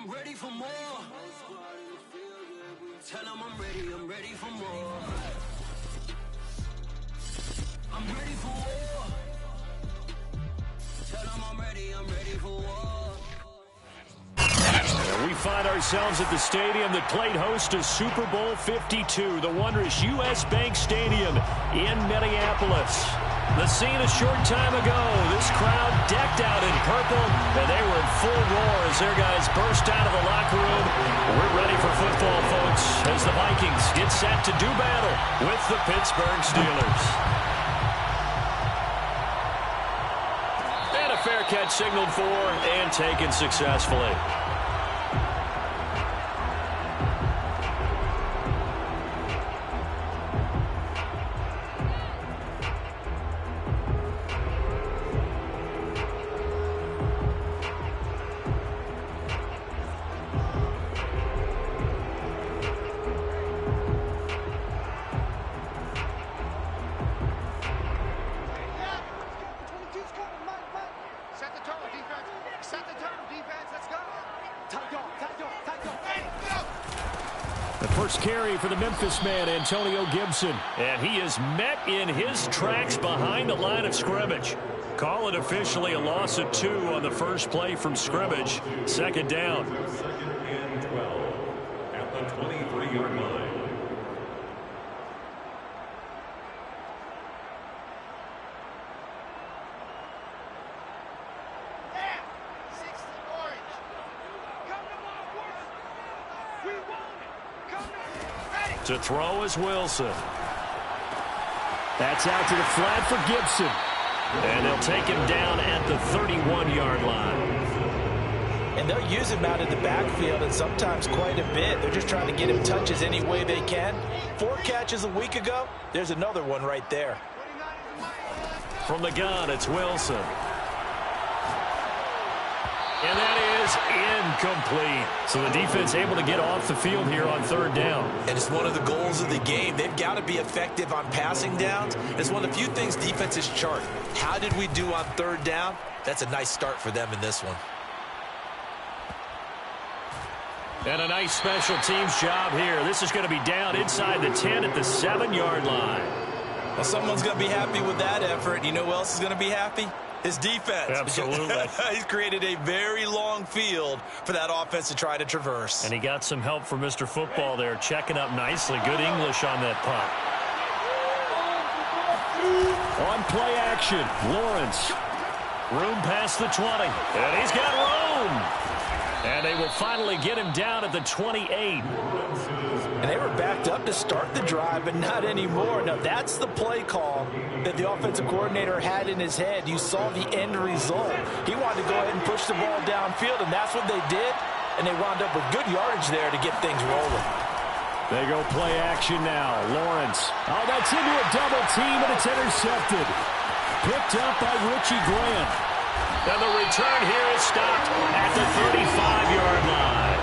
ready for more. Tell them I'm ready for more. I'm ready for war. Tell them I'm ready for war. We find ourselves at the stadium that played host to Super Bowl 52, the wondrous U.S. Bank Stadium in Minneapolis. The scene a short time ago, this crowd decked out in purple, and they were in full roar as their guys burst out of the locker room. We're ready for football, folks, as the Vikings get set to do battle with the Pittsburgh Steelers. And a fair catch signaled for and taken successfully. Carry for the Memphis man, Antonio Gibson. And he is met in his tracks behind the line of scrimmage. Call it officially a loss of 2 on the first play from scrimmage. Second down. Second and 12 at the 23-yard line. To throw is Wilson. That's out to the flat for Gibson. And they'll take him down at the 31-yard line. And they'll use him out in the backfield, and sometimes quite a bit. They're just trying to get him touches any way they can. 4 catches a week ago. There's another one right there. From the gun, it's Wilson. And that is incomplete. So the defense able to get off the field here on third down. And it's one of the goals of the game. They've got to be effective on passing downs. It's one of the few things defenses chart. How did we do on third down? That's a nice start for them in this one. And a nice special teams job here. This is going to be down inside the 10 at the 7-yard line. Well, someone's going to be happy with that effort. You know who else is going to be happy? His defense. Absolutely. He's created a very long field for that offense to try to traverse. And he got some help from Mr. Football there, checking up nicely. Good English on that punt. On play action, Lawrence. Room past the 20. And he's got room. And they will finally get him down at the 28. And they were backed up to start the drive, but not anymore. Now, that's the play call that the offensive coordinator had in his head. You saw the end result. He wanted to go ahead and push the ball downfield, and that's what they did. And they wound up with good yardage there to get things rolling. They go play action now. Lawrence. Oh, that's into a double team, and it's intercepted. Picked up by Richie Grant. And the return here is stopped at the 35-yard line.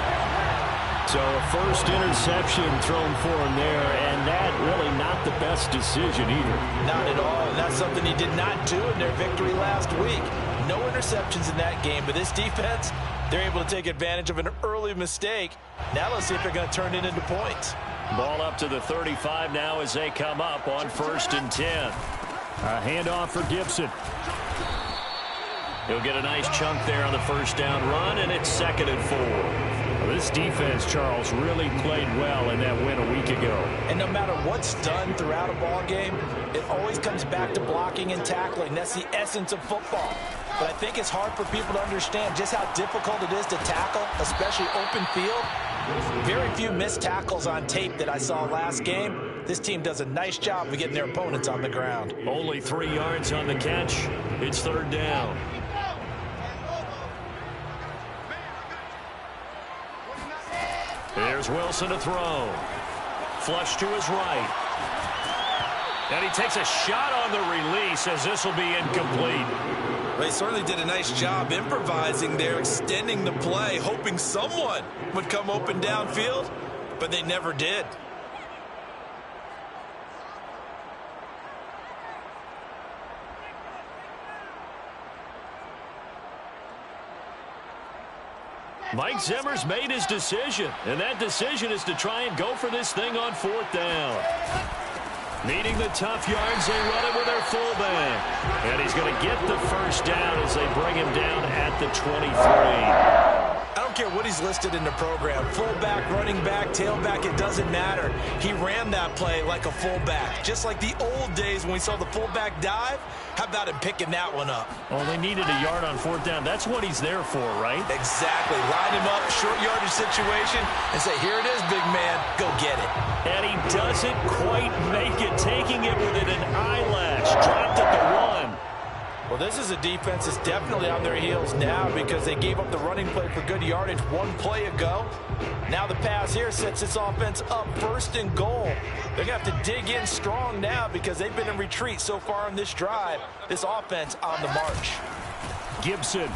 So a first interception thrown for him there, and that really not the best decision either. Not at all, and that's something he did not do in their victory last week. No interceptions in that game, but this defense, they're able to take advantage of an early mistake. Now let's see if they're going to turn it into points. Ball up to the 35 now as they come up on 1st and 10. A handoff for Gibson. He'll get a nice chunk there on the first down run, and it's 2nd and 4. Well, this defense, Charles, really played well in that win a week ago. And no matter what's done throughout a ball game, it always comes back to blocking and tackling. That's the essence of football. But I think it's hard for people to understand just how difficult it is to tackle, especially open field. Very few missed tackles on tape that I saw last game. This team does a nice job of getting their opponents on the ground. Only 3 yards on the catch. It's 3rd down. Here's Wilson to throw. Flush to his right. And he takes a shot on the release as this will be incomplete. They certainly did a nice job improvising there, extending the play, hoping someone would come open downfield, but they never did. Mike Zimmer's made his decision, and that decision is to try and go for this thing on 4th down. Needing the tough yards, they run it with their fullback. And he's going to get the first down as they bring him down at the 23. I don't care what he's listed in the program. Fullback, running back, tailback, it doesn't matter. He ran that play like a fullback. Just like the old days when we saw the fullback dive. How about him picking that one up? Oh, they needed a yard on 4th down. That's what he's there for, right? Exactly. Line him up, short yardage situation, and say, here it is, big man. Go get it. And he doesn't quite make it, taking it within an eyelash. Dropped at the 1. Well, this is a defense that's definitely on their heels now because they gave up the running play for good yardage one play ago. Now the pass here sets this offense up 1st and goal. They're going to have to dig in strong now because they've been in retreat so far on this drive. This offense on the march. Gibson.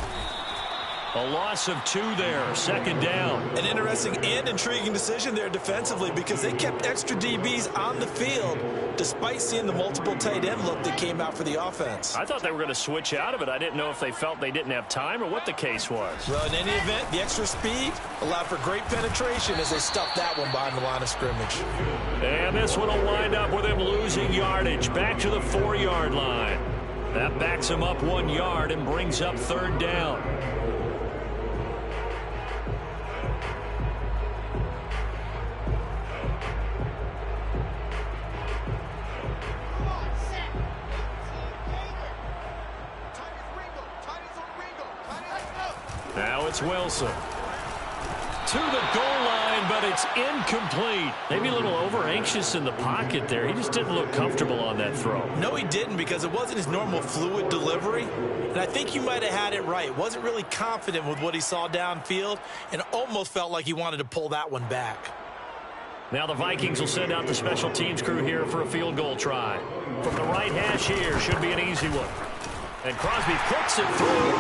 A loss of 2 there, 2nd down. An interesting and intriguing decision there defensively because they kept extra DBs on the field despite seeing the multiple tight end look that came out for the offense. I thought they were going to switch out of it. I didn't know if they felt they didn't have time or what the case was. Well, in any event, the extra speed allowed for great penetration as they stuffed that one behind the line of scrimmage. And this one will wind up with him losing yardage back to the 4-yard line. That backs him up 1 yard and brings up 3rd down. Now it's Wilson. To the goal line, but it's incomplete. Maybe a little over-anxious in the pocket there. He just didn't look comfortable on that throw. No, he didn't because it wasn't his normal fluid delivery. And I think you might have had it right. Wasn't really confident with what he saw downfield and almost felt like he wanted to pull that one back. Now the Vikings will send out the special teams crew here for a field goal try. From the right hash here, should be an easy one. And Crosby puts it through.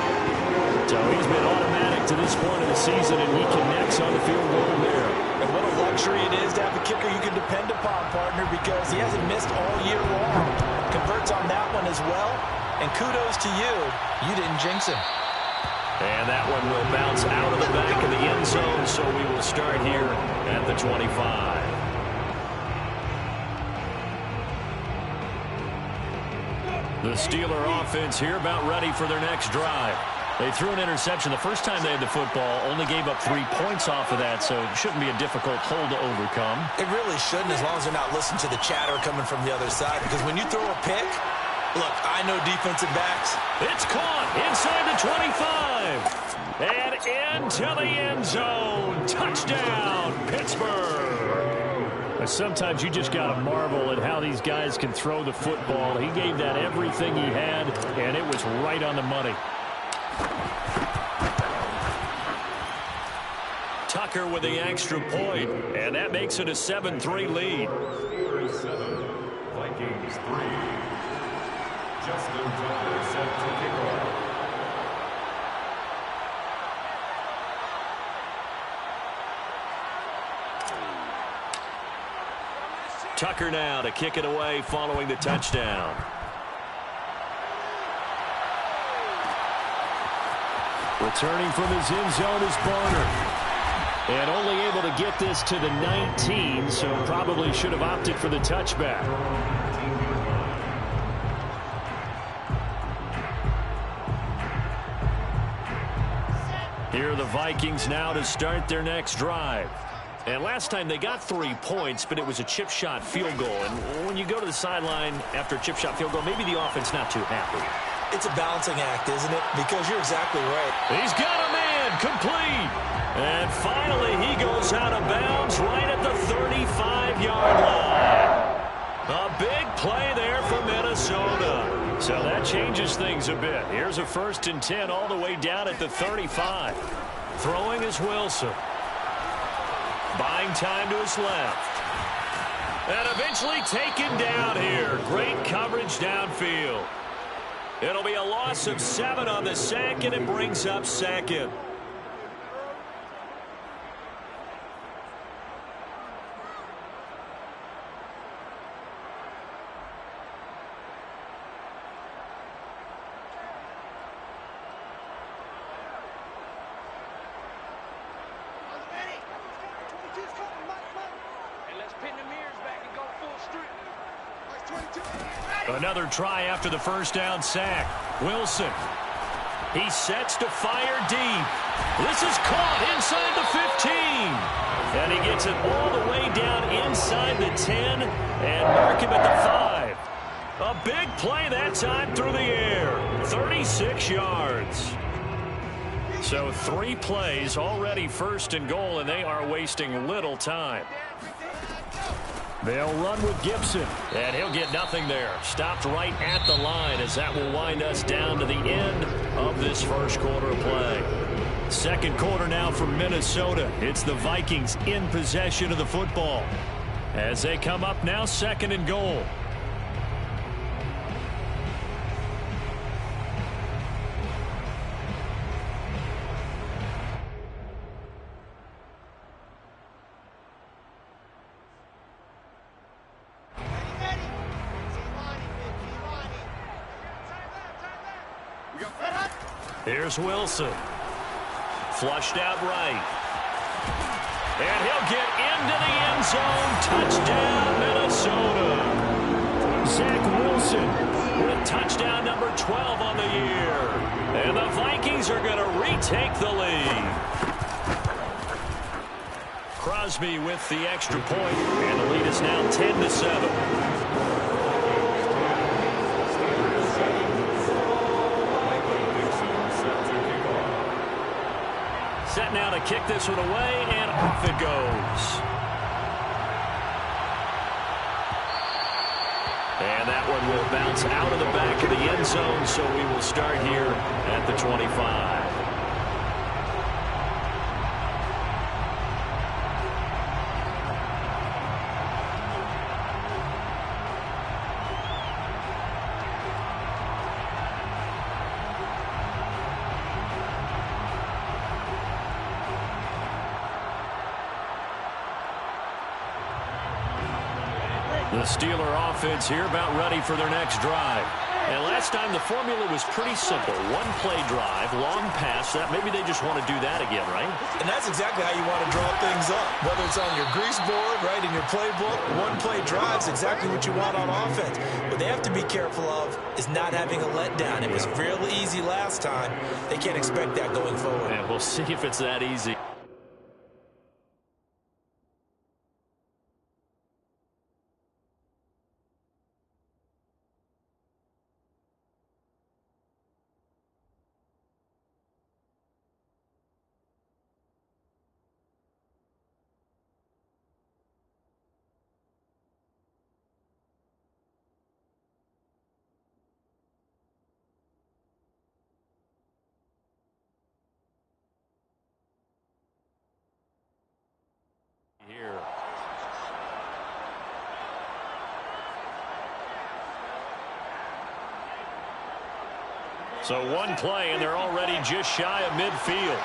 So he's been automatic to this point of the season, and he connects on the field goal there. And what a luxury it is to have a kicker you can depend upon, partner, because he hasn't missed all year long. Converts on that one as well. And kudos to you. You didn't jinx him. And that one will bounce out of the back of the end zone, so we will start here at the 25. The Steeler offense here about ready for their next drive. They threw an interception the first time they had the football, only gave up 3 points off of that, so it shouldn't be a difficult hole to overcome. It really shouldn't, as long as they're not listening to the chatter coming from the other side, because when you throw a pick, look, I know defensive backs. It's caught inside the 25. And into the end zone. Touchdown, Pittsburgh. Sometimes you just got to marvel at how these guys can throw the football. He gave that everything he had, and it was right on the money. Tucker with the extra point, and that makes it a 7-3 lead. Vikings 3. Justin Tucker set to kick off. Tucker now to kick it away following the touchdown. Returning from his end zone is Barner. And only able to get this to the 19, so probably should have opted for the touchback. Here are the Vikings now to start their next drive. And last time they got 3 points, but it was a chip shot field goal. And when you go to the sideline after a chip shot field goal, maybe the offense not too happy. It's a balancing act, isn't it? Because you're exactly right. He's got a man, complete. And finally he goes out of bounds right at the 35-yard line. A big play there for Minnesota. So that changes things a bit. Here's a 1st and 10 all the way down at the 35. Throwing is Wilson. Buying time to his left. And eventually taken down here. Great coverage downfield. It'll be a loss of 7 on the sack, and it brings up 2nd. Another try after the first down sack. Wilson. He sets to fire deep. This is caught inside the 15. And he gets it all the way down inside the 10 and mark him at the 5. A big play that time through the air. 36 yards. So 3 plays already first and goal, and they are wasting little time. They'll run with Gibson, and he'll get nothing there. Stopped right at the line as that will wind us down to the end of this first quarter of play. Second quarter now for Minnesota. It's the Vikings in possession of the football as they come up now second and goal. Here's Wilson. Flushed out right. And he'll get into the end zone. Touchdown, Minnesota. Zach Wilson with touchdown number 12 on the year. And the Vikings are going to retake the lead. Crosby with the extra point, and the lead is now 10-7. Set now to kick this one away, and off it goes. And that one will bounce out of the back of the end zone, so we will start here at the 25. The Steeler offense here about ready for their next drive. And last time the formula was pretty simple. One-play drive, long pass. That maybe they just want to do that again, right? And that's exactly how you want to draw things up. Whether it's on your grease board, right, in your playbook, one-play drive's exactly what you want on offense. What they have to be careful of is not having a letdown. It was real easy last time. They can't expect that going forward. And we'll see if it's that easy. Here. So one play, and they're already just shy of midfield.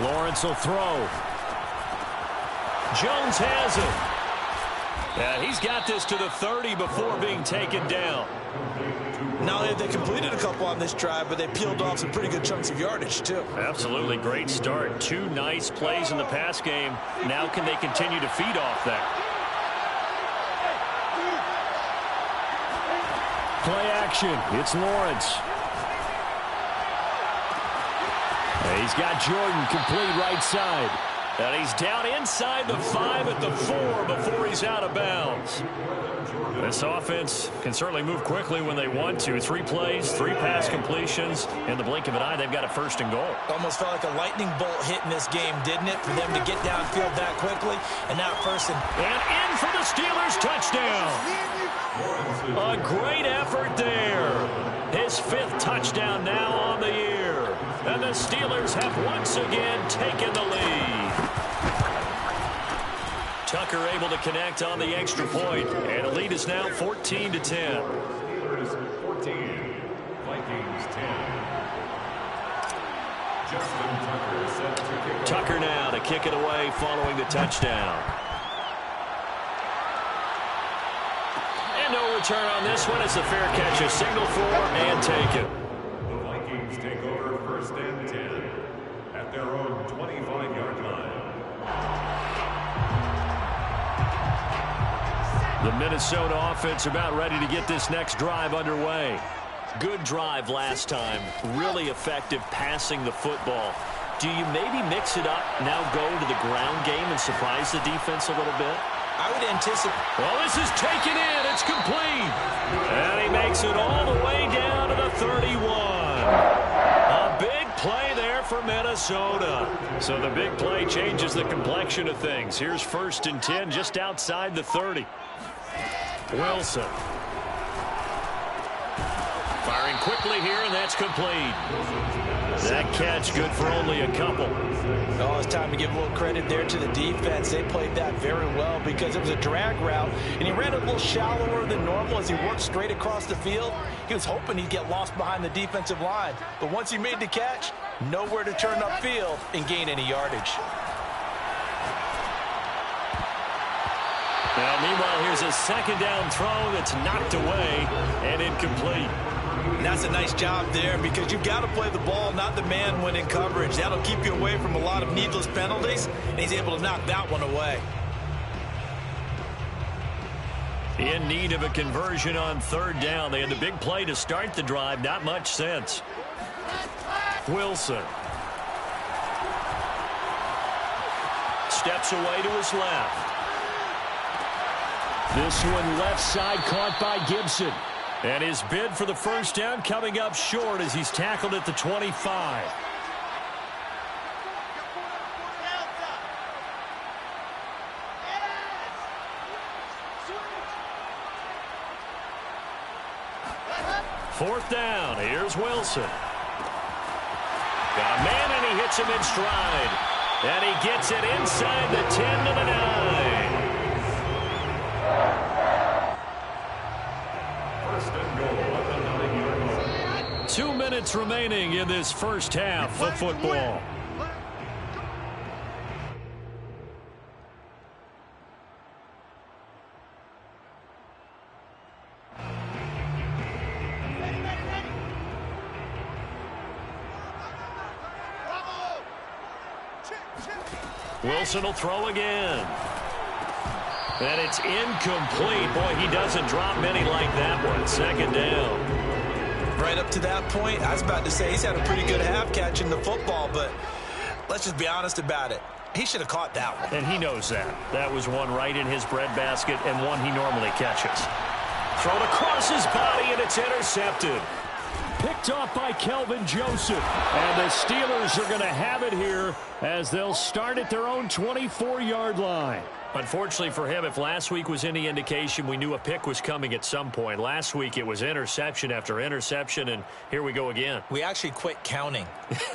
Lawrence will throw. Jones has it. Yeah, he's got this to the 30 before being taken down. Not only have they completed a couple on this drive, but they peeled off some pretty good chunks of yardage, too. Absolutely great start. 2 nice plays in the pass game. Now can they continue to feed off that? Play action. It's Lawrence. He's got Jordan complete right side. And he's down inside the 5 at the 4 before he's out of bounds. This offense can certainly move quickly when they want to. 3 plays, 3 pass completions. In the blink of an eye, they've got a first and goal. Almost felt like a lightning bolt hit in this game, didn't it? For them to get downfield that quickly. And now first and in for the Steelers touchdown. A great effort there. His 5th touchdown now on the year. And the Steelers have once again taken the lead. Tucker able to connect on the extra point, and the lead is now 14-10. Steelers 14, Vikings 10. Justin Tucker set to kick off. Tucker now to kick it away following the touchdown. And no return on this one. It's a fair catch, a signal for and taken. The Vikings take over first and 10 at their own 25-yard line. The Minnesota offense about ready to get this next drive underway. Good drive last time. Really effective passing the football. Do you maybe mix it up, now go to the ground game and surprise the defense a little bit? I would anticipate. Well, this is taken in. It's complete. And he makes it all the way down to the 31. A big play there for Minnesota. So the big play changes the complexion of things. Here's 1st and 10 just outside the 30. Wilson. Firing quickly here, and that's complete. That catch good for only a couple. Oh, it's time to give a little credit there to the defense. They played that very well because it was a drag route, and he ran a little shallower than normal as he worked straight across the field. He was hoping he'd get lost behind the defensive line, but once he made the catch, nowhere to turn upfield and gain any yardage. Now, meanwhile, here's a 2nd down throw that's knocked away and incomplete. And that's a nice job there because you've got to play the ball, not the man when in coverage. That'll keep you away from a lot of needless penalties, and he's able to knock that one away. In need of a conversion on 3rd down. They had the big play to start the drive. Not much sense. Wilson. Steps away to his left. This one left side caught by Gibson. And his bid for the 1st down coming up short as he's tackled at the 25. Fourth down. Here's Wilson. Got a man, and he hits him in stride. And he gets it inside the 10 to the 9. 2 minutes remaining in this first half of football. Wilson will throw again. And it's incomplete. Boy, he doesn't drop many like that one. 2nd down. Right up to that point, I was about to say he's had a pretty good half catching the football, but let's just be honest about it. He should have caught that one. And he knows that. That was one right in his breadbasket and one he normally catches. Thrown across his body, and it's intercepted. Picked off by Kelvin Joseph. And the Steelers are going to have it here as they'll start at their own 24-yard line. Unfortunately for him, if last week was any indication, we knew a pick was coming at some point. Last week it was interception after interception, and here we go again. We actually quit counting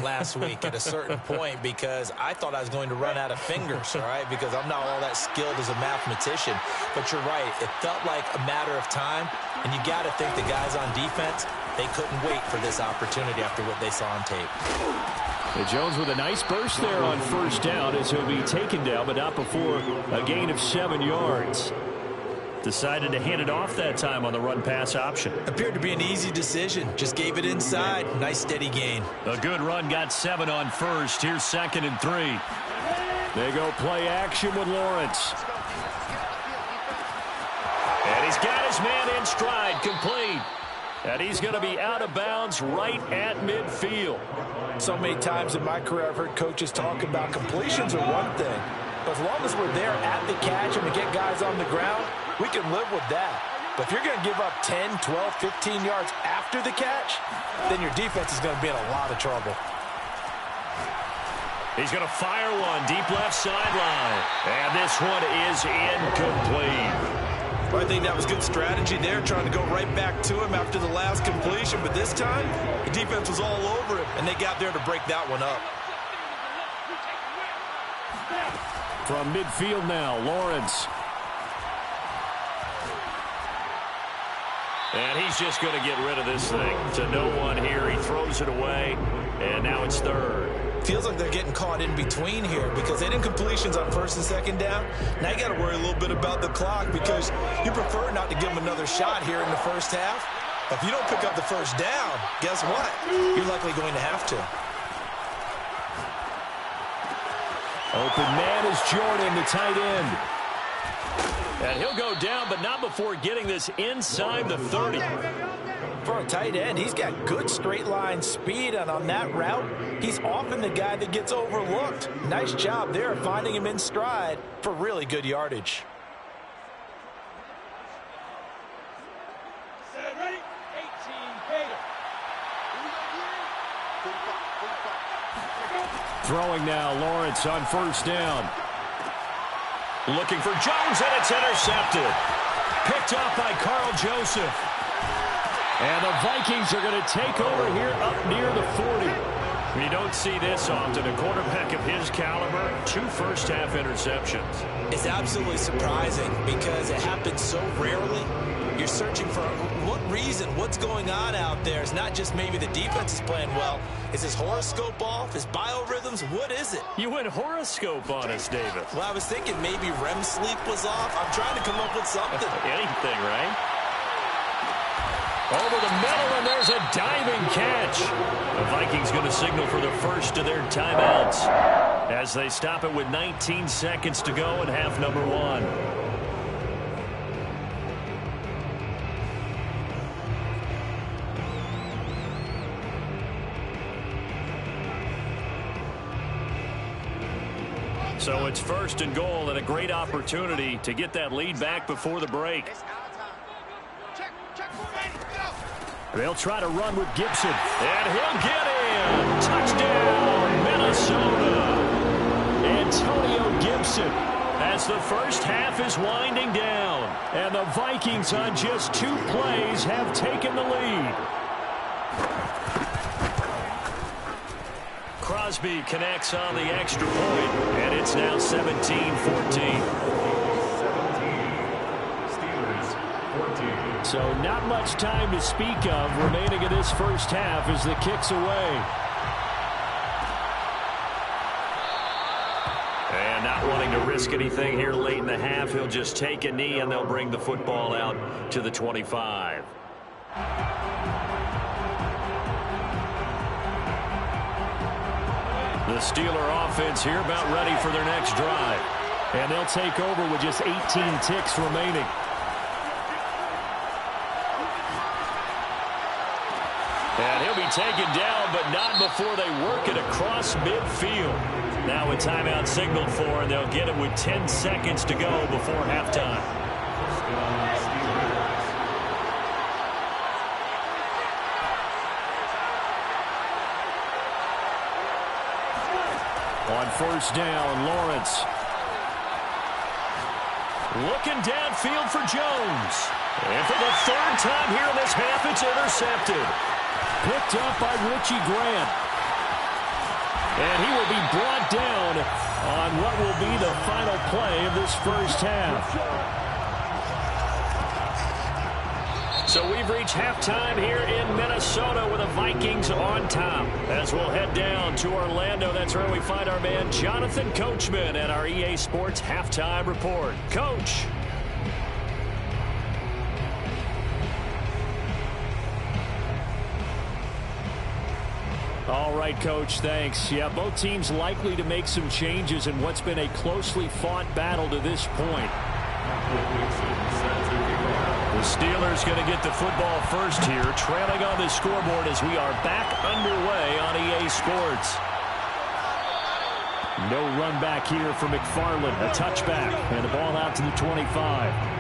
last week at a certain point because I thought I was going to run out of fingers, all right, because I'm not all that skilled as a mathematician. But you're right. It felt like a matter of time, and you got to think the guys on defense, they couldn't wait for this opportunity after what they saw on tape. And Jones with a nice burst there on 1st down as he'll be taken down, but not before a gain of 7 yards. Decided to hand it off that time on the run-pass option. Appeared to be an easy decision. Just gave it inside. Nice steady gain. A good run, got 7 on 1st. Here's 2nd and 3. They go play action with Lawrence. And he's got his man in stride, complete. And he's going to be out of bounds right at midfield. So many times in my career I've heard coaches talk about completions are one thing. But as long as we're there at the catch and we get guys on the ground, we can live with that. But if you're going to give up 10, 12, 15 yards after the catch, then your defense is going to be in a lot of trouble. He's going to fire one deep left sideline. And this one is incomplete. Well, I think that was good strategy there, trying to go right back to him after the last completion. But this time, the defense was all over him, and they got there to break that one up. From midfield now, Lawrence. And he's just going to get rid of this thing. To no one here. He throws it away, and now it's 3rd. Feels like they're getting caught in between here because they didn't completions on 1st and 2nd down. Now you got to worry a little bit about the clock because you prefer not to give them another shot here in the 1st half. If you don't pick up the 1st down, guess what? You're likely going to have to. Open man is Jordan, the tight end. And he'll go down, but not before getting this inside the 30. For a tight end, he's got good straight line speed, and on that route, he's often the guy that gets overlooked. Nice job there finding him in stride for really good yardage. Throwing now, Lawrence on first down. Looking for Jones, and it's intercepted. Picked up by Carl Joseph. And the Vikings are going to take over here up near the 40. You don't see this often. A quarterback of his caliber, 2 first-half interceptions. It's absolutely surprising because it happens so rarely. You're searching for what reason, what's going on out there. It's not just maybe the defense is playing well. Is his horoscope off? His biorhythms? What is it? You went horoscope on us, David. Well, I was thinking maybe REM sleep was off. I'm trying to come up with something. Anything, right? Over the middle, and there's a diving catch. The Vikings going to signal for the first of their timeouts as they stop it with 19 seconds to go in half number 1. So it's first and goal, and a great opportunity to get that lead back before the break. They'll try to run with Gibson, and he'll get in. Touchdown, Minnesota. Antonio Gibson as the first half is winding down. And the Vikings on just 2 plays have taken the lead. Crosby connects on the extra point, and it's now 17-14. So not much time to speak of remaining in this first half as the kick's away. And not wanting to risk anything here late in the half, he'll just take a knee, and they'll bring the football out to the 25. The Steeler offense here about ready for their next drive. And they'll take over with just 18 ticks remaining. And he'll be taken down, but not before they work it across midfield. Now a timeout signaled for, and they'll get it with 10 seconds to go before halftime. On first down, Lawrence. Looking downfield for Jones. And for the 3rd time here in this half, it's intercepted. Picked up by Richie Grant. And he will be brought down on what will be the final play of this first half. So we've reached halftime here in Minnesota with the Vikings on top. As we'll head down to Orlando, that's where we find our man Jonathan Coachman at our EA Sports Halftime Report. Coach. All right, Coach, thanks. Yeah, both teams likely to make some changes in what's been a closely fought battle to this point. The Steelers going to get the football first here, trailing on the scoreboard as we are back underway on EA Sports. No run back here for McFarland, a touchback, and the ball out to the 25.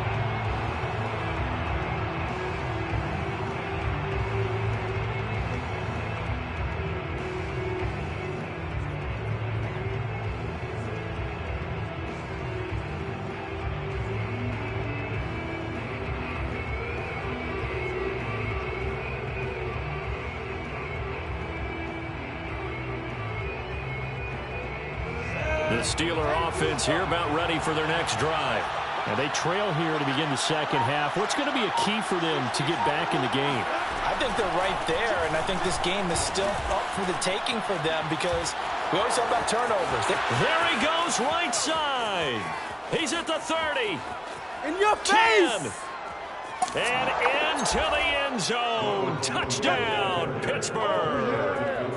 The Steeler offense here about ready for their next drive. And they trail here to begin the second half. What's going to be a key for them to get back in the game? I think they're right there, and I think this game is still up for the taking for them because we always talk about turnovers. There he goes, right side. He's at the 30. In your face! 10. And into the end zone. Touchdown, Pittsburgh.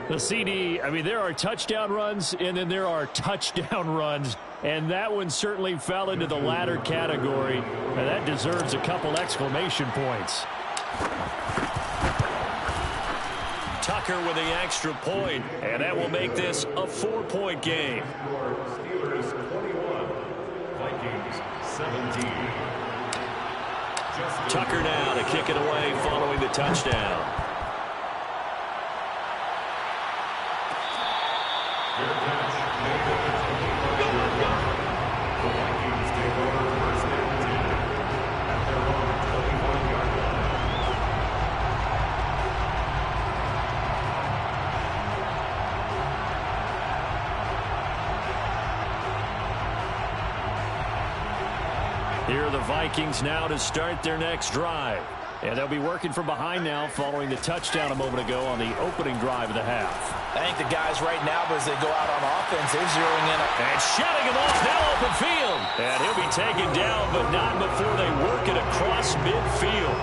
The CD, I mean, there are touchdown runs, and then there are touchdown runs. And that one certainly fell into the latter category. And that deserves a couple exclamation points. Tucker with the extra point, and that will make this a 4-point game. Steelers 21, Vikings 17. Tucker now to kick it away following the touchdown. Here are the Vikings now to start their next drive. And they'll be working from behind now following the touchdown a moment ago on the opening drive of the half. I think the guys right now, as they go out on offense, they're zeroing in. And shutting him off now open field. And he'll be taken down, but not before they work it across midfield.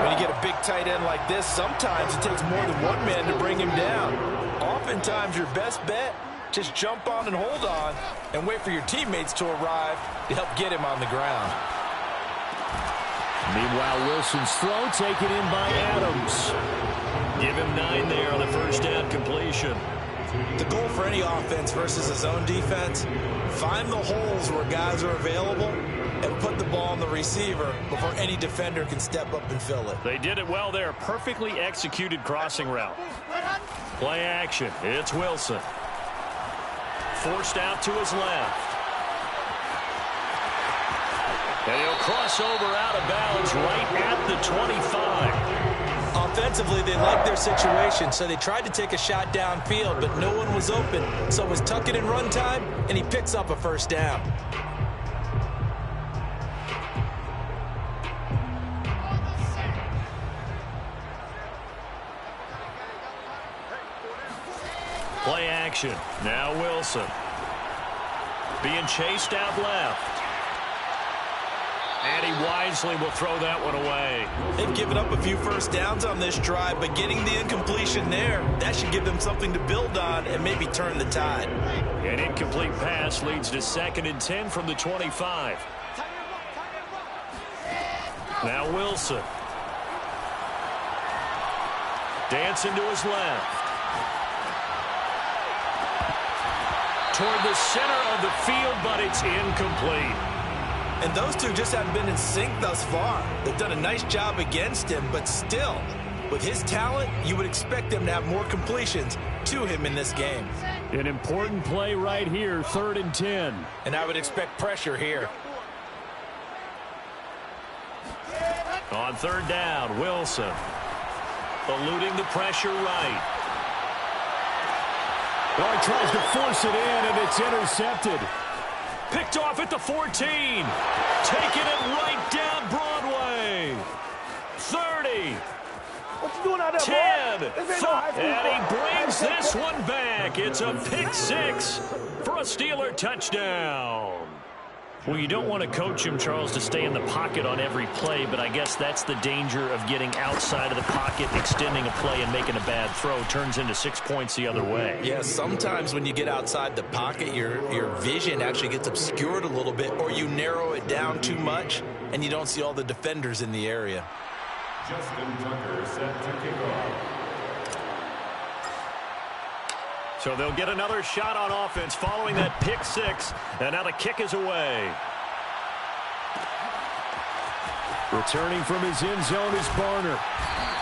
When you get a big tight end like this, sometimes it takes more than one man to bring him down. Oftentimes, your best bet, just jump on and hold on and wait for your teammates to arrive to help get him on the ground. Meanwhile, Wilson's throw taken in by Adams. Give him 9 there on the first down completion. The goal for any offense versus a zone defense, find the holes where guys are available and put the ball on the receiver before any defender can step up and fill it. They did it well there. Perfectly executed crossing route. Play action. It's Wilson. Forced out to his left. And he'll cross over out of bounds right at the 25. Offensively, they liked their situation, so they tried to take a shot downfield, but no one was open. So it was tuck it in run time, and he picks up a first down. Play action. Now Wilson. Being chased out left. And he wisely will throw that one away. They've given up a few first downs on this drive, but getting the incompletion there, that should give them something to build on and maybe turn the tide. An incomplete pass leads to 2nd and 10 from the 25. Now Wilson. Dancing to his left. Toward the center of the field, but it's incomplete. And those two just haven't been in sync thus far. They've done a nice job against him, but still, with his talent, you would expect them to have more completions to him in this game. An important play right here, 3rd and 10. And I would expect pressure here. On 3rd down, Wilson. Eluding the pressure right. Well, he tries to force it in, and it's intercepted. Picked off at the 14. Taking it right down Broadway. 30. What you doing out there, 10. boy? This ain't no high school And he ball. brings this one back. It's a pick 6 for a Steeler touchdown. Well, you don't want to coach him, Charles, to stay in the pocket on every play, but I guess that's the danger of getting outside of the pocket, extending a play, and making a bad throw. Turns into 6 points the other way. Yeah, sometimes when you get outside the pocket, your vision actually gets obscured a little bit, or you narrow it down too much, and you don't see all the defenders in the area. Justin Tucker set to kick off. So they'll get another shot on offense following that pick 6. And now the kick is away. Returning from his end zone is Barner.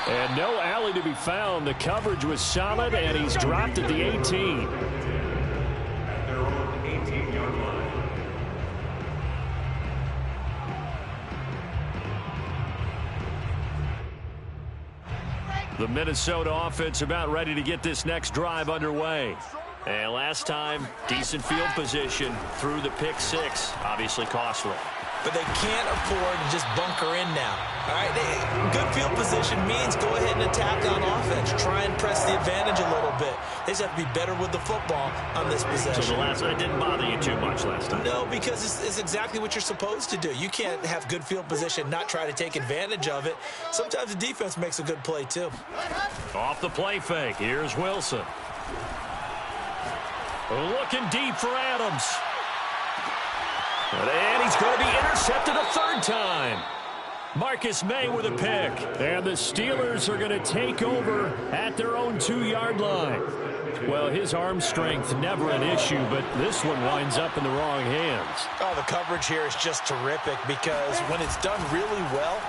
And no alley to be found. The coverage was solid, and he's dropped at the 18. At their own 18-yard line. The Minnesota offense about ready to get this next drive underway. And last time, decent field position through the pick 6. Obviously costly. But they can't afford to just bunker in now. All right, good field position means go ahead and attack on offense. Try and press the advantage a little bit. They just have to be better with the football on this possession. So the last one didn't bother you too much last time? No, because it's exactly what you're supposed to do. You can't have good field position, not try to take advantage of it. Sometimes the defense makes a good play too. Off the play fake. Here's Wilson. Looking deep for Adams. And he's going to be intercepted a third time. Marcus May with a pick. And the Steelers are going to take over at their own 2-yard line. Well, his arm strength never an issue, but this one winds up in the wrong hands. Oh, the coverage here is just terrific because when it's done really well,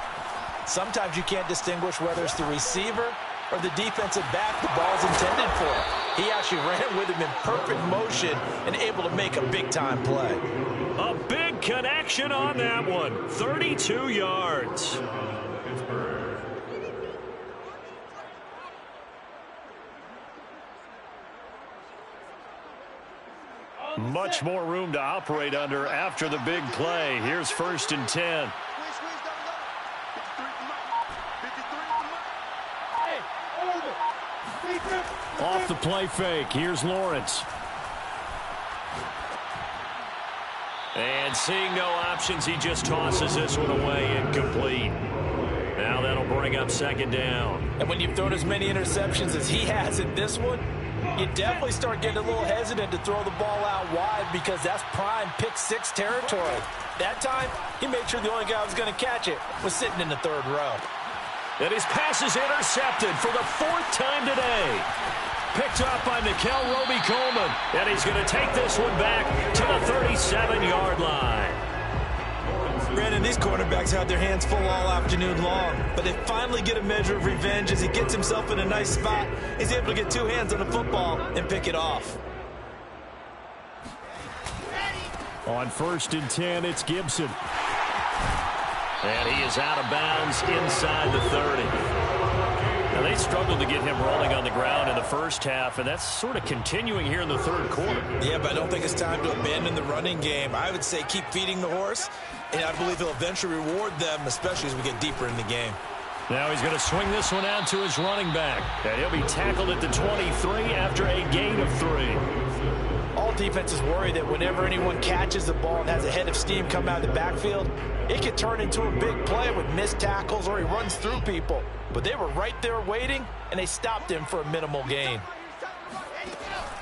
sometimes you can't distinguish whether it's the receiver or the defensive back the ball's intended for. He actually ran with him in perfect motion and able to make a big-time play. A big connection on that one. 32 yards. Much more room to operate under after the big play. Here's 1st and 10. Off the play fake. Here's Lawrence. And seeing no options, he just tosses this one away, incomplete. Now that'll bring up 2nd down. And when you've thrown as many interceptions as he has in this one, you definitely start getting a little hesitant to throw the ball out wide because that's prime pick 6 territory. That time, he made sure the only guy who was going to catch it was sitting in the 3rd row. And his pass is intercepted for the 4th time today. Picked up by Nikel Roby-Coleman. And he's going to take this one back to the 37-yard line. Brandon, these cornerbacks had their hands full all afternoon long, but they finally get a measure of revenge as he gets himself in a nice spot. He's able to get 2 hands on the football and pick it off. On 1st and 10, it's Gibson. And he is out of bounds inside the 30. Now, they struggled to get him rolling on the ground in the first half, and that's sort of continuing here in the 3rd quarter. Yeah, but I don't think it's time to abandon the running game. I would say keep feeding the horse, and I believe he'll eventually reward them, especially as we get deeper in the game. Now he's going to swing this one out to his running back. And he'll be tackled at the 23 after a gain of 3. All defenses worry that whenever anyone catches the ball and has a head of steam come out of the backfield, it could turn into a big play with missed tackles or he runs through people. But they were right there waiting, and they stopped him for a minimal gain.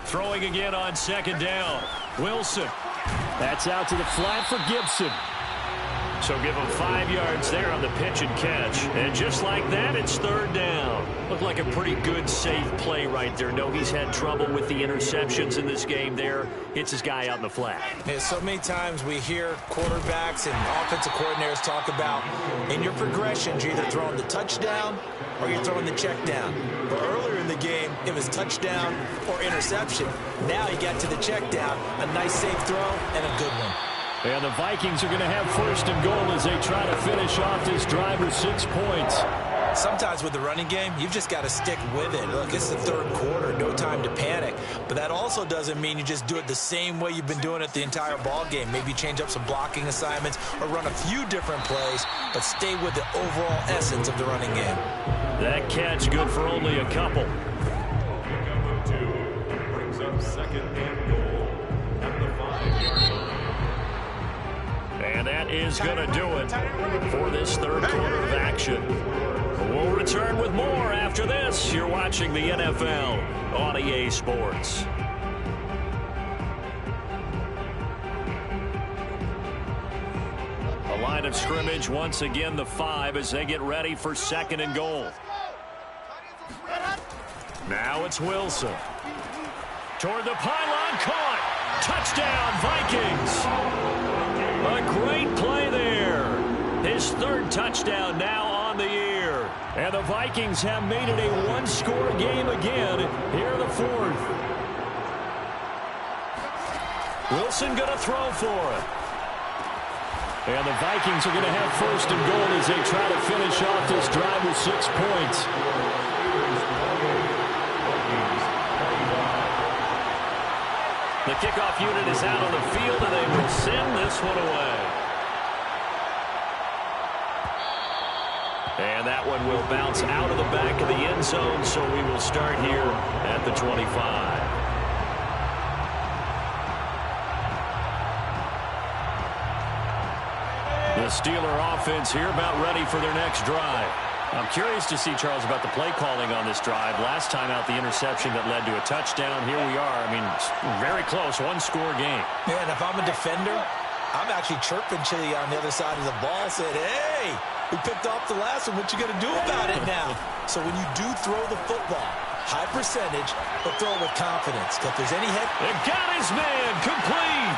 Throwing again on 2nd down. Wilson. That's out to the flat for Gibson. So give him 5 yards there on the pitch and catch. And just like that, it's 3rd down. Looked like a pretty good, safe play right there. No, he's had trouble with the interceptions in this game there. Hits his guy out in the flat. Yeah, so many times we hear quarterbacks and offensive coordinators talk about in your progressions, you're either throwing the touchdown or you're throwing the check down. But earlier in the game, it was touchdown or interception. Now he got to the check down. A nice, safe throw and a good one. And the Vikings are going to have 1st and goal as they try to finish off this drive with 6 points. Sometimes with the running game, you've just got to stick with it. Look, it's the 3rd quarter, no time to panic. But that also doesn't mean you just do it the same way you've been doing it the entire ball game. Maybe change up some blocking assignments or run a few different plays, but stay with the overall essence of the running game. That catch good for only a couple. Number 2 brings up 2nd and goal at the 5-yard line. And that is going to do it for this 3rd quarter of action. We'll return with more after this. You're watching the NFL on EA Sports. A line of scrimmage once again, the 5 as they get ready for 2nd and goal. Now it's Wilson. Toward the pylon, caught. Touchdown, Vikings. A great play there. His 3rd touchdown now on the year. And the Vikings have made it a 1-score game again here in the 4th. Wilson going to throw for it. And the Vikings are going to have 1st and goal as they try to finish off this drive with 6 points. The kickoff unit is out on the field, and they will send this one away. And that one will bounce out of the back of the end zone, so we will start here at the 25. The Steeler offense here about ready for their next drive. I'm curious to see, Charles, about the play calling on this drive. Last time out, the interception that led to a touchdown. Here we are. I mean, very close, one-score game. Man, if I'm a defender, I'm actually chirping Chili on the other side of the ball, saying, hey, we picked off the last one. What you going to do about it now? So when you do throw the football, high percentage, but throw it with confidence. If there's any head... It got his man, complete.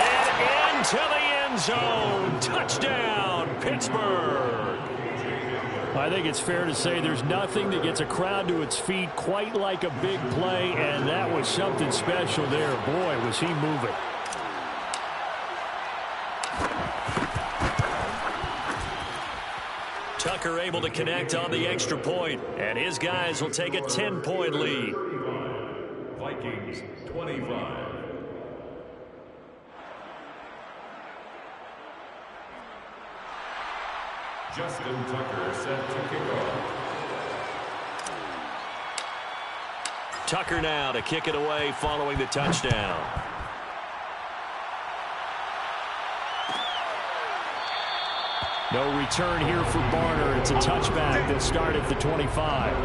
And into the end zone. Touchdown, Pittsburgh. I think it's fair to say there's nothing that gets a crowd to its feet quite like a big play, and that was something special there. Boy, was he moving. Tucker able to connect on the extra point, and his guys will take a 10-point lead. Vikings 25. Justin Tucker set to kick off. Tucker now to kick it away following the touchdown. No return here for Barner. It's a touchback that started at the 25.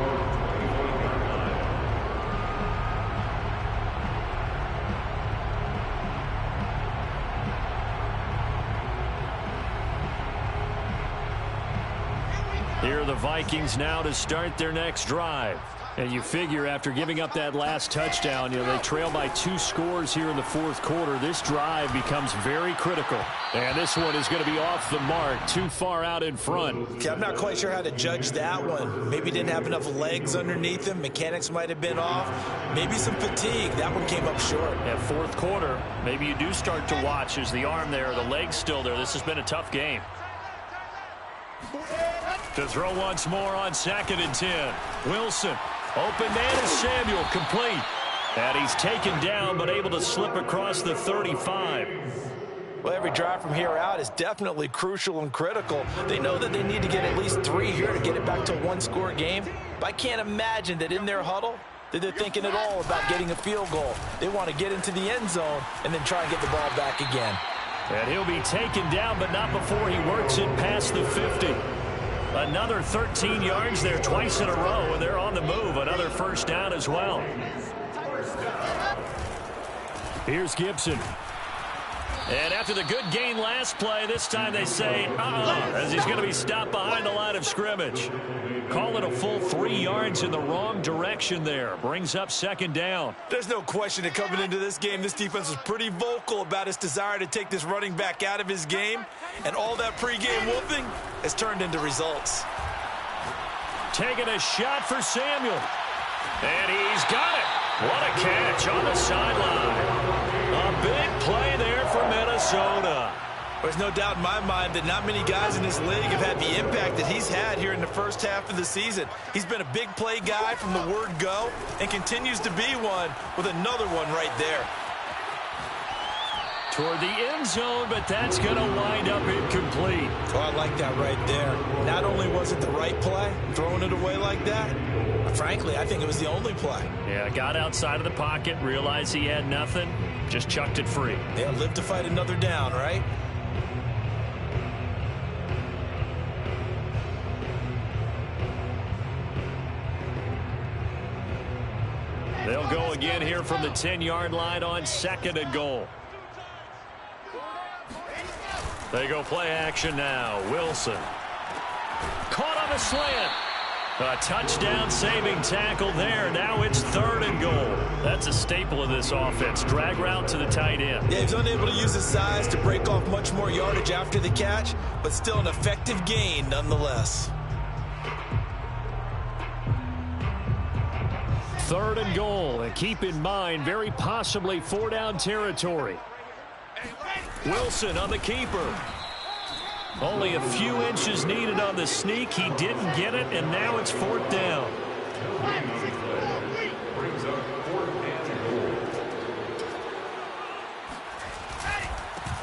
Here are the Vikings now to start their next drive. And you figure after giving up that last touchdown, they trail by 2 scores here in the fourth quarter. This drive becomes very critical. And this one is going to be off the mark, too far out in front. Okay, I'm not quite sure how to judge that one. Maybe didn't have enough legs underneath him. Mechanics might have been off. Maybe some fatigue. That one came up short. At fourth quarter, maybe you do start to watch. Is the arm there, the leg's still there? This has been a tough game. To throw once more on 2nd and 10. Wilson. Open man is Samuel, complete. And he's taken down, but able to slip across the 35. Well, every drive from here out is definitely crucial and critical. They know that they need to get at least 3 here to get it back to a one-score game. But I can't imagine that in their huddle that they're thinking at all about getting a field goal. They want to get into the end zone and then try and get the ball back again. And he'll be taken down, but not before he works it past the 50. Another 13 yards there twice in a row, and they're on the move. Another first down as well. Here's Gibson. And after the good gain last play, this time they say, as he's going to be stopped behind the line of scrimmage. Call it a full 3 yards in the wrong direction there. Brings up 2nd down. There's no question that coming into this game, this defense was pretty vocal about its desire to take this running back out of his game. And all that pregame whooping has turned into results. Taking a shot for Samuel. And he's got it. What a catch on the sideline. A big play there for Minnesota. There's no doubt in my mind that not many guys in this league have had the impact that he's had here in the first half of the season. He's been a big play guy from the word go and continues to be one with another one right there. Toward the end zone, but that's going to wind up incomplete. Oh, I like that right there. Not only was it the right play, throwing it away like that, but frankly, I think it was the only play. Yeah, got outside of the pocket, realized he had nothing, just chucked it free. Yeah, live to fight another down, right? They'll go again here from the 10-yard line on 2nd and goal. They go play action now. Wilson. Caught on the slant. A touchdown saving tackle there. Now it's 3rd and goal. That's a staple of this offense. Drag route to the tight end. Yeah, he's unable to use his size to break off much more yardage after the catch, but still an effective gain nonetheless. 3rd and goal. And keep in mind, very possibly 4-down territory. Wilson on the keeper. Only a few inches needed on the sneak. He didn't get it, and now it's 4th down.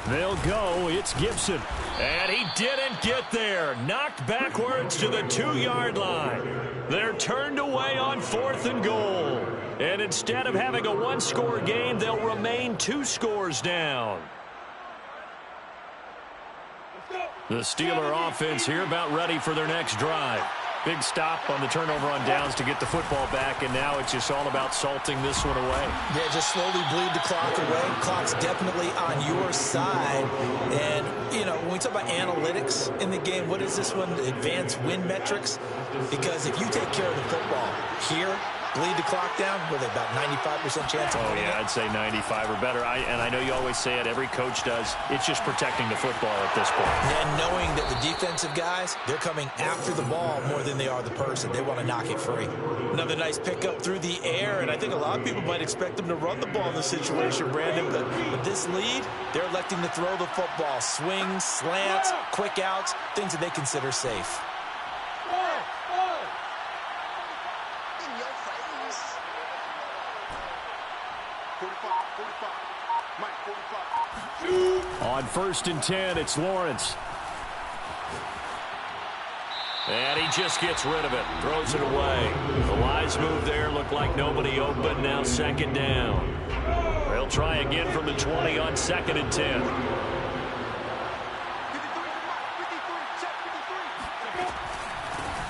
They'll go. It's Gibson. And he didn't get there. Knocked backwards to the 2-yard line. They're turned away on 4th and goal. And instead of having a one-score game, they'll remain 2 scores down. Let's go. The Steeler offense here about ready for their next drive. Big stop on the turnover on downs to get the football back, and now it's just all about salting this one away. Yeah, just slowly bleed the clock away. Clock's definitely on your side. And, you know, when we talk about analytics in the game, what is this one? Advanced win metrics? Because if you take care of the football here, bleed the clock down, with about 95% chance of winning. Yeah, I'd say 95 or better. And I know you always say it, every coach does. It's just protecting the football at this point. And knowing that the defensive guys, they're coming after the ball more than they are the person. They want to knock it free. Another nice pickup through the air, and I think a lot of people might expect them to run the ball in this situation, Brandon. But with this lead, they're electing to throw the football. Swings, slants, quick outs, things that they consider safe. On 1st and 10, it's Lawrence. And he just gets rid of it, throws it away. The wise move there, looked like nobody open, now 2nd down. They'll try again from the 20 on 2nd and 10.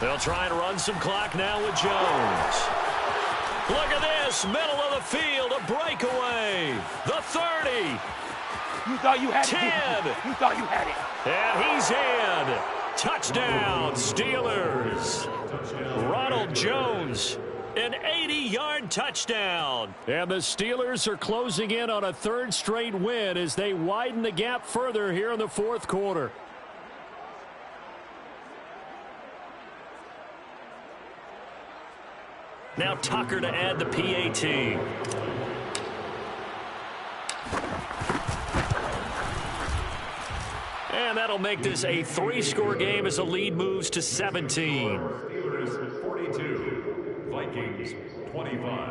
They'll try and run some clock now with Jones. Look at this, middle of the field, a breakaway. The 30. You thought you had 10. it. You thought you had it. And he's in. Touchdown, Steelers. Ronald Jones, an 80-yard touchdown. And the Steelers are closing in on a 3rd straight win as they widen the gap further here in the 4th quarter. Now Tucker to add the PAT. And that'll make this a 3-score game as the lead moves to 17. Steelers 42, Vikings 25.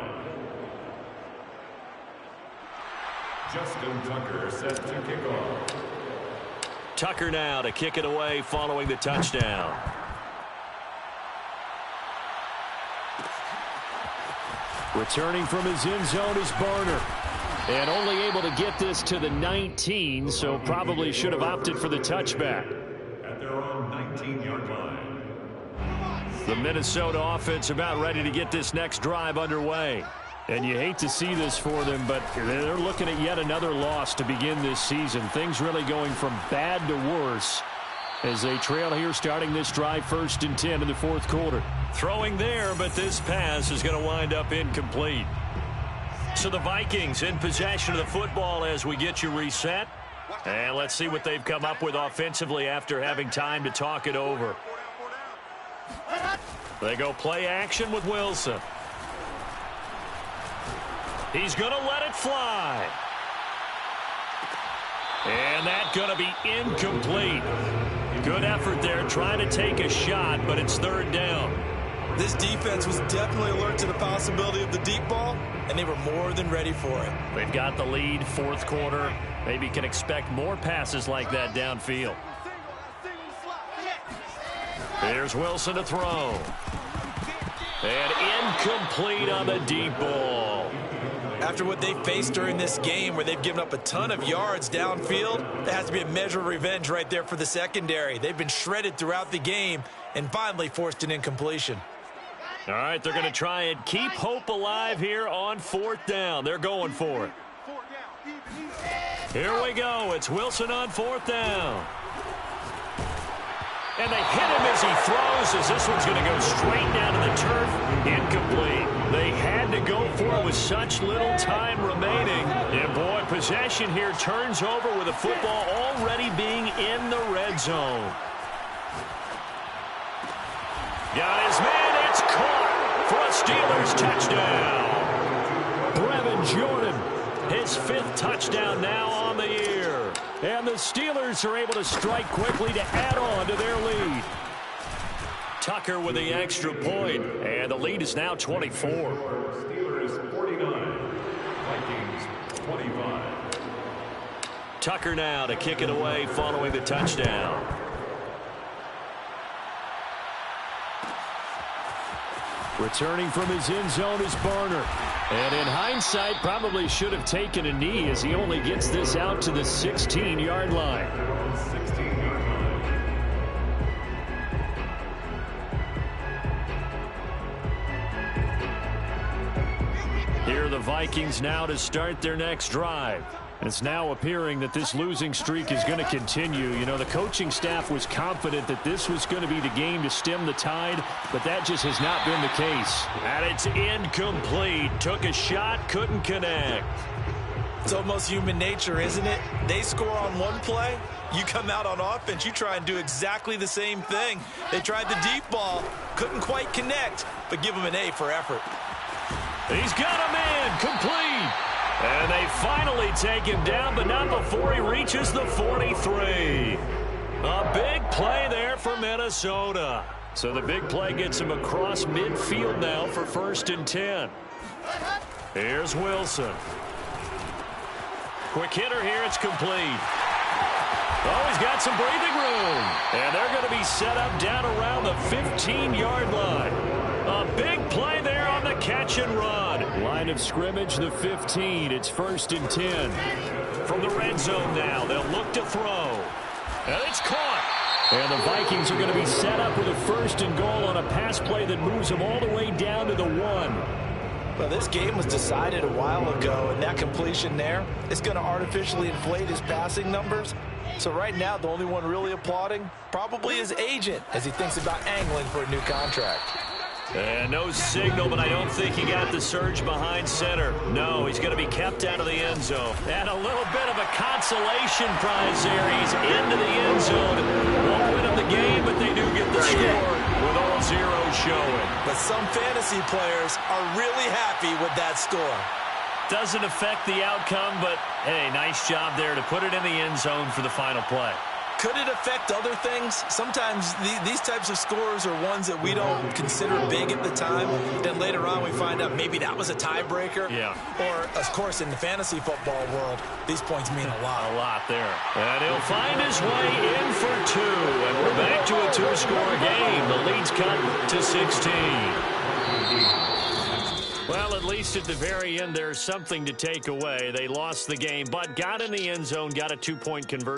Justin Tucker set to kick off. Tucker now to kick it away following the touchdown. Returning from his end zone is Barner. And only able to get this to the 19, so probably should have opted for the touchback. At their own 19-yard line. The Minnesota offense about ready to get this next drive underway. And you hate to see this for them, but they're looking at yet another loss to begin this season. Things really going from bad to worse as they trail here starting this drive 1st and 10 in the 4th quarter. Throwing there, but this pass is going to wind up incomplete. So the Vikings in possession of the football as we get you reset. And let's see what they've come up with offensively after having time to talk it over. They go play action with Wilson. He's going to let it fly. And that's going to be incomplete. Good effort there trying to take a shot, but it's 3rd down. This defense was definitely alert to the possibility of the deep ball, and they were more than ready for it. They've got the lead, 4th quarter. Maybe can expect more passes like that downfield. Here's Wilson to throw. And incomplete on the deep ball. After what they faced during this game where they've given up a ton of yards downfield, there has to be a measure of revenge right there for the secondary. They've been shredded throughout the game and finally forced an incompletion. All right, they're going to try and keep hope alive here on 4th down. They're going for it. Here we go. It's Wilson on 4th down. And they hit him as he throws, as this one's going to go straight down to the turf. Incomplete. They had to go for it with such little time remaining. And, boy, possession here turns over with the football already being in the red zone. Got his man. It's caught for a Steelers touchdown. Brevin Jordan, his 5th touchdown now on the year. And the Steelers are able to strike quickly to add on to their lead. Tucker with the extra point, and the lead is now 24. Steelers 49, Vikings 25. Tucker now to kick it away following the touchdown. Returning from his end zone is Barner. And in hindsight, probably should have taken a knee as he only gets this out to the 16-yard line. 16-yard line. Here are the Vikings now to start their next drive. And it's now appearing that this losing streak is going to continue. You know, the coaching staff was confident that this was going to be the game to stem the tide, but that just has not been the case. And it's incomplete. Took a shot, couldn't connect. It's almost human nature, isn't it? They score on one play, you come out on offense, you try and do exactly the same thing. They tried the deep ball, couldn't quite connect, but give them an A for effort. He's got a man, complete. And they finally take him down, but not before he reaches the 43. A big play there for Minnesota. So the big play gets him across midfield now for 1st and 10. Here's Wilson. Quick hitter here, it's complete. Oh, he's got some breathing room. And they're going to be set up down around the 15-yard line. A big play there on the catch and run. Line of scrimmage, the 15. It's 1st and 10. From the red zone now, they'll look to throw. And it's caught. And the Vikings are going to be set up with a 1st and goal on a pass play that moves them all the way down to the 1. Well, this game was decided a while ago, and that completion there is going to artificially inflate his passing numbers. So right now, the only one really applauding probably his agent as he thinks about angling for a new contract. And no signal, but I don't think he got the surge behind center. No, he's going to be kept out of the end zone. And a little bit of a consolation prize there. He's into the end zone. Won't win him the game, but they do get the score with all zeros showing. But some fantasy players are really happy with that score. Doesn't affect the outcome, but, hey, nice job there to put it in the end zone for the final play. Could it affect other things? Sometimes these types of scores are ones that we don't consider big at the time. Then later on we find out maybe that was a tiebreaker. Yeah. Or, of course, in the fantasy football world, these points mean a lot. A lot there. And he'll find his way in for 2. And we're back to a 2-score game. The lead's cut to 16. Well, at least at the very end, there's something to take away. They lost the game, but got in the end zone, got a 2-point conversion.